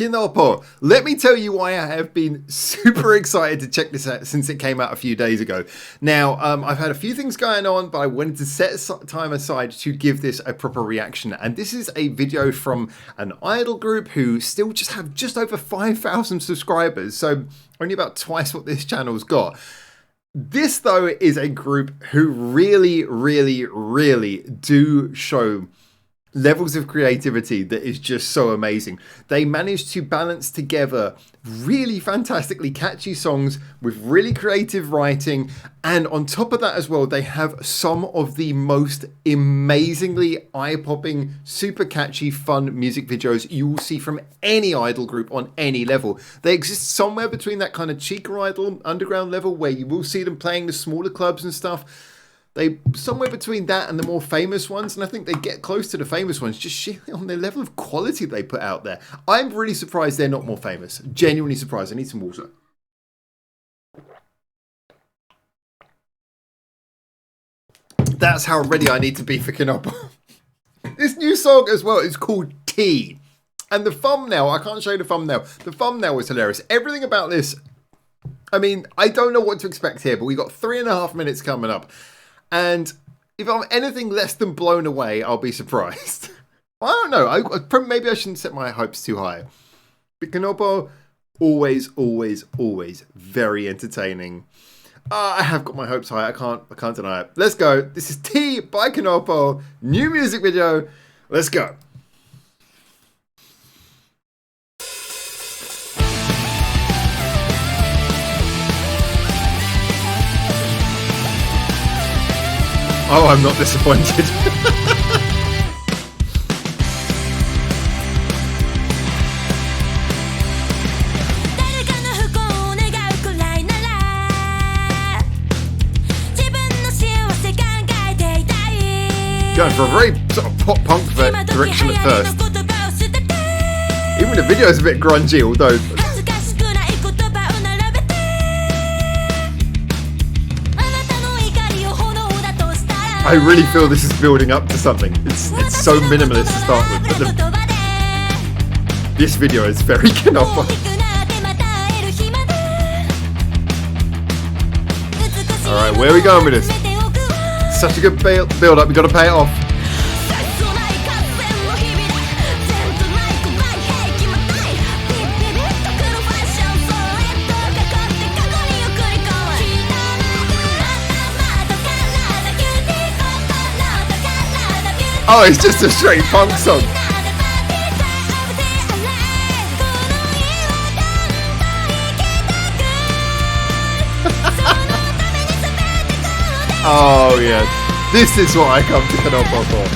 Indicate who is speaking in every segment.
Speaker 1: KINOPO. Let me tell you why I have been super excited to check this out since it came out a few days ago. Now, I've had a few things going on, but I wanted to set time aside to give this a proper reaction. And this is a video from an idol group who still just have just over 5,000 subscribers. So only about twice what this channel's got. This, though, is a group who really do show levels of creativity that is just so amazing. They managed to balance together really fantastically catchy songs with really creative writing, and on top of that as well, they have some of the most amazingly eye-popping, super catchy, fun music videos you will see from any idol group on any level. They exist somewhere between that kind of cheaper idol underground level where you will see them playing the smaller clubs and stuff. They somewhere between that and the more famous ones, and I think they get close to the famous ones just sheerly on their level of quality they put out there. I'm really surprised they're not more famous. Genuinely surprised. I need some water. That's how ready I need to be for KINOPO. This new song as well is called Tea. And the thumbnail, I can't show you the thumbnail. The thumbnail was hilarious. Everything about this, I mean, I don't know what to expect here, but we got 3.5 minutes coming up. And if I'm anything less than blown away, I'll be surprised. I don't know. Maybe I shouldn't set my hopes too high. But KINOPO, always very entertaining. I have got my hopes high. I can't deny it. Let's go. This is Tea by KINOPO. New music video. Let's go. Oh, I'm not disappointed. Going for a very sort of pop punk direction at first. Even the video is a bit grungy, although I really feel this is building up to something. It's so minimalist to start with, but this video is very KINOPO. Alright, where are we going with this? Such a good build up, we gotta pay it off. Oh, it's just a straight punk song. Oh yes, this is what I come to KINOPO for.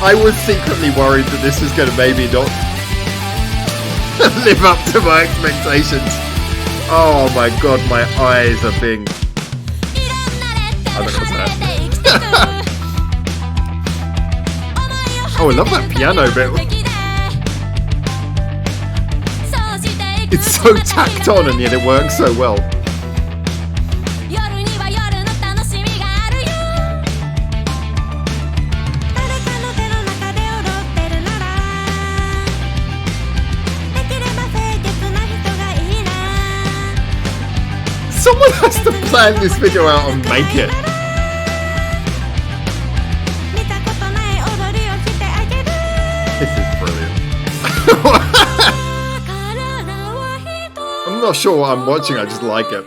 Speaker 1: I was secretly worried that this was going to maybe not live up to my expectations. Oh my god, my eyes are being... I'm not gonna say that. Oh, I love that piano bit. It's so tacked on and yet it works so well. Someone has to plan this video out and make it. This is brilliant. I'm not sure what I'm watching, I just like it.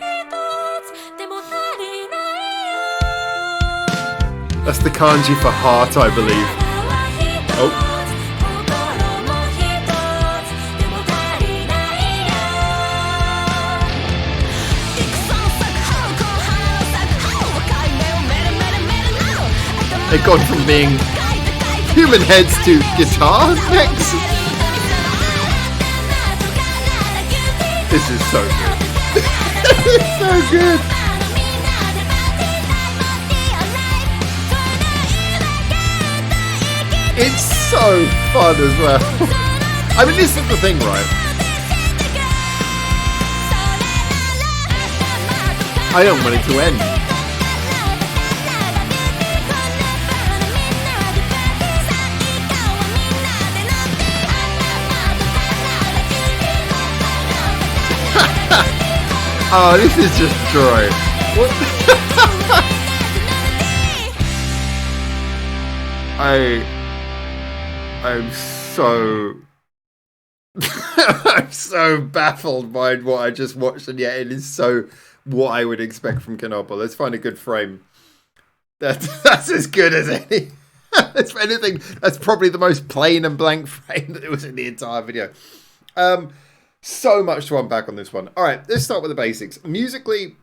Speaker 1: That's the kanji for heart, I believe. Oh. They've gone from being human heads to guitar necks. This is so good. It's so good. It's so fun as well. I mean, this is the thing, right? I don't want it to end. Oh, this is just joy. What? I'm so I'm so baffled by what I just watched, and yet it is so what I would expect from KINOPO. Let's find a good frame. That's as good as any. If anything, that's probably the most plain and blank frame that was in the entire video. So much to unpack on this one. All right, let's start with the basics. Musically,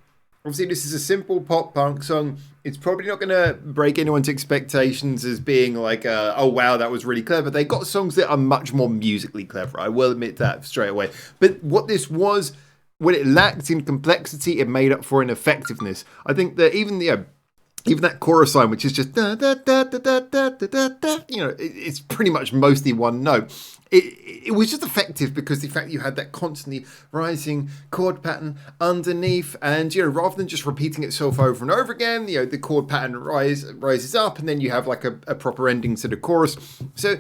Speaker 1: obviously, this is a simple pop punk song. It's probably not going to break anyone's expectations as being like, oh, wow, that was really clever. They got songs that are much more musically clever. I will admit that straight away. But what this was, what it lacked in complexity, it made up for in effectiveness. I think that even that chorus line, which is just da da da da da da da da, it's pretty much mostly one note. It was just effective because the fact you had that constantly rising chord pattern underneath, and rather than just repeating itself over and over again, the chord pattern rises up, and then you have like a proper ending to the chorus. So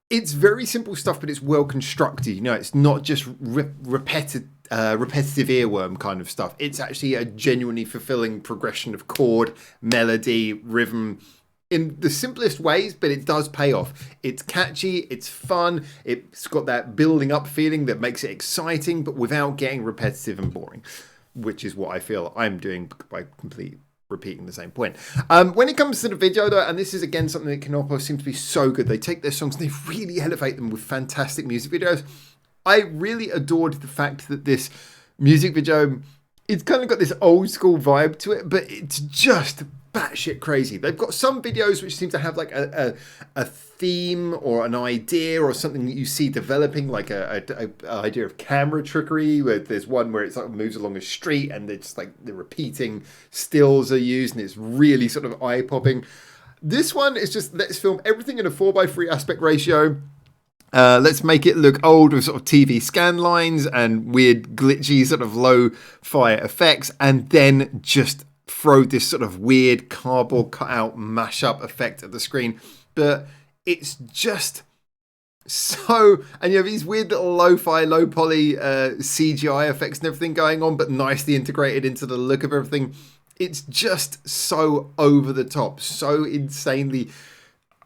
Speaker 1: it's very simple stuff, but it's well constructed. It's not just repetitive earworm kind of stuff. It's actually a genuinely fulfilling progression of chord, melody, rhythm, in the simplest ways, but it does pay off. It's catchy, it's fun, it's got that building up feeling that makes it exciting, but without getting repetitive and boring, which is what I feel I'm doing by completely repeating the same point. When it comes to the video, though, and this is again something that KINOPO seem to be so good, they take their songs and they really elevate them with fantastic music videos. I really adored the fact that this music video, it's kind of got this old school vibe to it, but it's just batshit crazy. They've got some videos which seem to have like a theme or an idea or something that you see developing, like a idea of camera trickery, where there's one where it's like moves along a street and it's like the repeating stills are used and it's really sort of eye-popping. This one is just, let's film everything in a 4:3 aspect ratio. Let's make it look old with sort of TV scan lines and weird glitchy sort of low-fi effects, and then just throw this sort of weird cardboard cutout mashup effect at the screen. But it's just so, and you have these weird little lo-fi, low poly CGI effects and everything going on, but nicely integrated into the look of everything. It's just so over the top, so insanely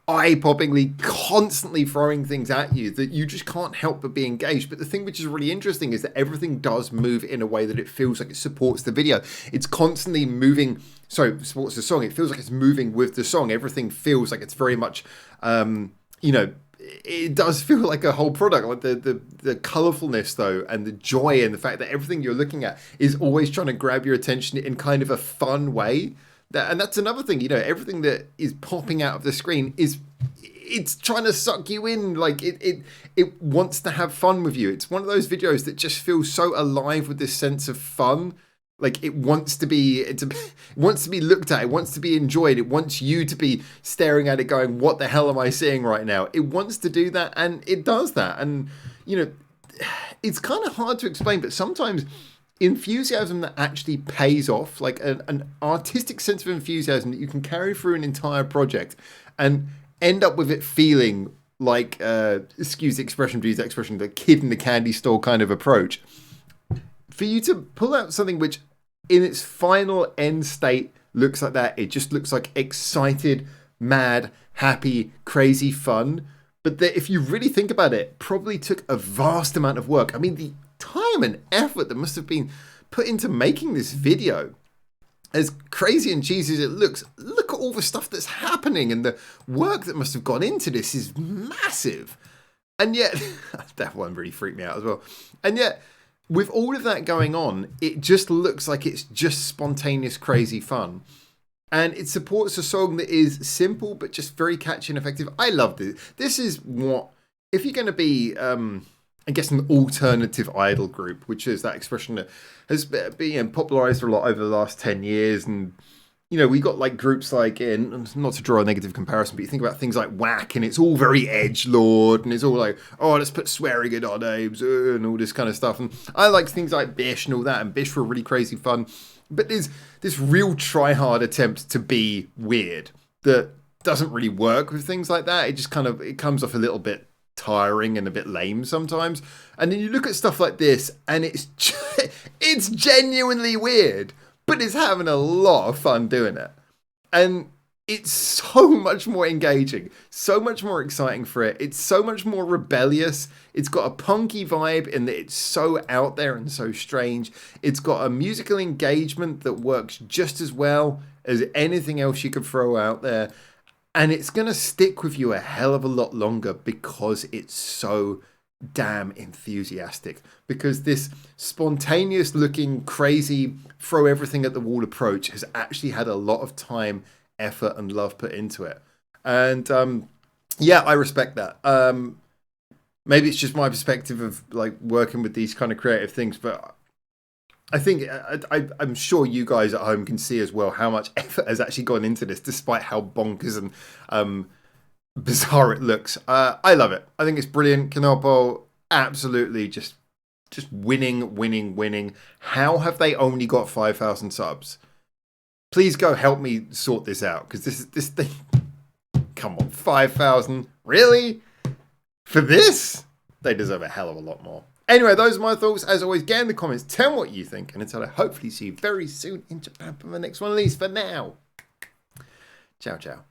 Speaker 1: eye-poppingly, constantly throwing things at you that you just can't help but be engaged. But the thing which is really interesting is that everything does move in a way that it feels like it supports the video. It's constantly moving, supports the song. It feels like it's moving with the song. Everything feels like it's very much, it does feel like a whole product. Like the colourfulness, though, and the joy, and the fact that everything you're looking at is always trying to grab your attention in kind of a fun way. And that's another thing, everything that is popping out of the screen it's trying to suck you in. Like it wants to have fun with you. It's one of those videos that just feels so alive with this sense of fun. Like it wants to be looked at. It wants to be enjoyed. It wants you to be staring at it going, what the hell am I seeing right now? It wants to do that, and it does that. And, it's kind of hard to explain, but sometimes enthusiasm that actually pays off, like an artistic sense of enthusiasm that you can carry through an entire project and end up with it feeling like, excuse the expression, the kid in the candy store kind of approach. For you to pull out something which in its final end state looks like that, it just looks like excited, mad, happy, crazy fun. But that, if you really think about it, probably took a vast amount of work. I mean, the time and effort that must have been put into making this video, as crazy and cheesy as it looks, look at all the stuff that's happening, and the work that must have gone into this is massive. And yet, that one really freaked me out as well. And yet, with all of that going on, it just looks like it's just spontaneous, crazy fun. And it supports a song that is simple, but just very catchy and effective. I love this. This is what, if you're going to be, I guess, an alternative idol group, which is that expression that has been popularized a lot over the last 10 years. And, we got like groups like, not to draw a negative comparison, but you think about things like Whack, and it's all very edgelord, and it's all like, oh, let's put swearing in our names, and all this kind of stuff. And I like things like Bish and all that, and Bish were really crazy fun. But there's this real try-hard attempt to be weird that doesn't really work with things like that. It just it comes off a little bit tiring and a bit lame sometimes. And then you look at stuff like this, and it's genuinely weird, but it's having a lot of fun doing it. And it's so much more engaging, so much more exciting for it. It's so much more rebellious. It's got a punky vibe in that it's so out there and so strange. It's got a musical engagement that works just as well as anything else you could throw out there. And it's going to stick with you a hell of a lot longer because it's so damn enthusiastic. Because this spontaneous looking, crazy, throw everything at the wall approach has actually had a lot of time, effort and love put into it. And yeah, I respect that. Maybe it's just my perspective of like working with these kind of creative things, but I think I'm sure you guys at home can see as well how much effort has actually gone into this, despite how bonkers and bizarre it looks. I love it. I think it's brilliant. KINOPO absolutely just winning. How have they only got 5,000 subs? Please go help me sort this out, because this thing. Come on, 5,000, really? For this? They deserve a hell of a lot more. Anyway, those are my thoughts. As always, get in the comments, tell me what you think, and until I hopefully see you very soon in Japan for the next one of these. For now, ciao.